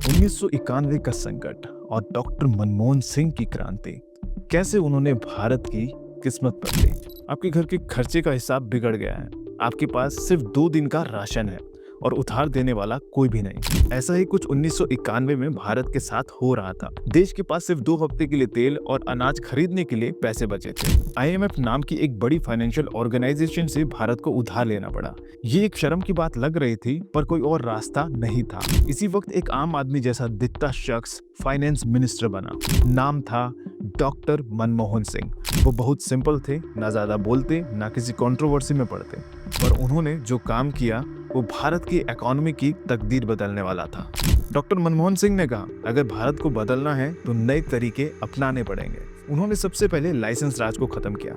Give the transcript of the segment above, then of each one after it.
1991 का संकट और डॉक्टर मनमोहन सिंह की क्रांति, कैसे उन्होंने भारत की किस्मत बदली। आपके घर के खर्चे का हिसाब बिगड़ गया है, आपके पास सिर्फ 2 दिन का राशन है और उधार देने वाला कोई भी नहीं। ऐसा ही कुछ 1991 में भारत के साथ हो रहा था। देश के पास सिर्फ 2 हफ्ते के लिए तेल और अनाज खरीदने के लिए पैसे बचे थे। IMF नाम की एक बड़ी फाइनेंशियल ऑर्गेनाइजेशन से भारत को उधार लेना पड़ा। ये एक शर्म की बात लग रही थी, पर कोई और रास्ता नहीं था। इसी वक्त एक आम आदमी जैसा दिखता शख्स फाइनेंस मिनिस्टर बना। नाम था डॉक्टर मनमोहन सिंह। वो बहुत सिंपल थे, ना ज्यादा बोलते, ना किसी कंट्रोवर्सी में पड़ते, पर उन्होंने जो काम किया वो भारत की इकोनॉमी की तकदीर बदलने वाला था। डॉक्टर मनमोहन सिंह ने कहा, अगर भारत को बदलना है तो नए तरीके अपनाने पड़ेंगे। उन्होंने सबसे पहले लाइसेंस राज को खत्म किया।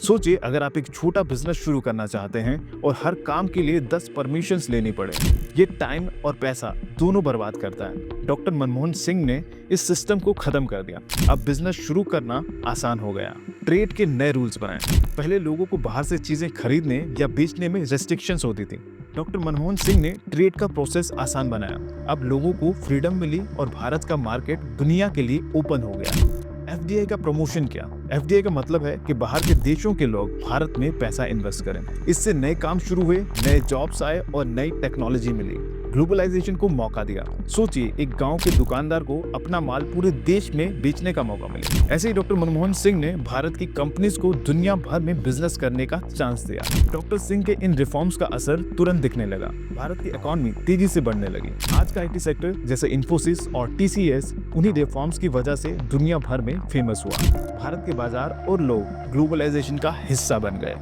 सोचिए, अगर आप एक छोटा बिजनेस शुरू करना चाहते हैं और हर काम के लिए 10 परमिशंस लेनी पड़े, ये टाइम और पैसा दोनों बर्बाद करता है। डॉक्टर मनमोहन सिंह ने इस सिस्टम को खत्म कर दिया। अब बिजनेस शुरू करना आसान हो गया। ट्रेड के नए रूल्स बनाए। पहले लोगों को बाहर से चीजें खरीदने या बेचने में रेस्ट्रिक्शंस होती थी। डॉक्टर मनमोहन सिंह ने ट्रेड का प्रोसेस आसान बनाया। अब लोगों को फ्रीडम मिली और भारत का मार्केट दुनिया के लिए ओपन हो गया। FDI का प्रमोशन किया। FDI का मतलब है कि बाहर के देशों के लोग भारत में पैसा इन्वेस्ट करें। इससे नए काम शुरू हुए, नए जॉब्स आए और नई टेक्नोलॉजी मिली। ग्लोबलाइजेशन को मौका दिया। सोचिए, एक गांव के दुकानदार को अपना माल पूरे देश में बेचने का मौका मिले। ऐसे ही डॉक्टर मनमोहन सिंह ने भारत की कंपनीज को दुनिया भर में बिजनेस करने का चांस दिया। डॉक्टर सिंह के इन रिफॉर्म्स का असर तुरंत दिखने लगा। भारत की इकोनॉमी तेजी से बढ़ने लगी। आज का IT सेक्टर जैसे इन्फोसिस और TCS उन्हीं रिफॉर्म्स की वजह से दुनिया भर में फेमस हुआ। भारत के बाजार और लोग ग्लोबलाइजेशन का हिस्सा बन गए।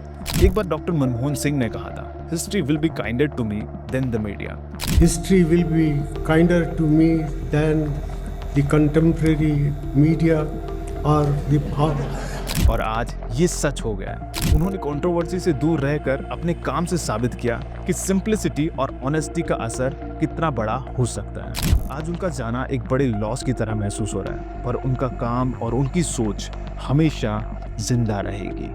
एक बार डॉक्टर मनमोहन सिंह ने कहा था, history will be kinder to me than the media. History will be kinder to me than the contemporary media or the past. और आज ये सच हो गया है। उन्होंने कंट्रोवर्सी से दूर रहकर अपने काम से साबित किया कि सिंप्लिसिटी और ऑनेस्टी का असर कितना बड़ा हो सकता है। आज उनका जाना एक बड़े लॉस की तरह महसूस हो रहा है, पर उनका काम और उनकी सोच हमेशा जिंदा रहेगी।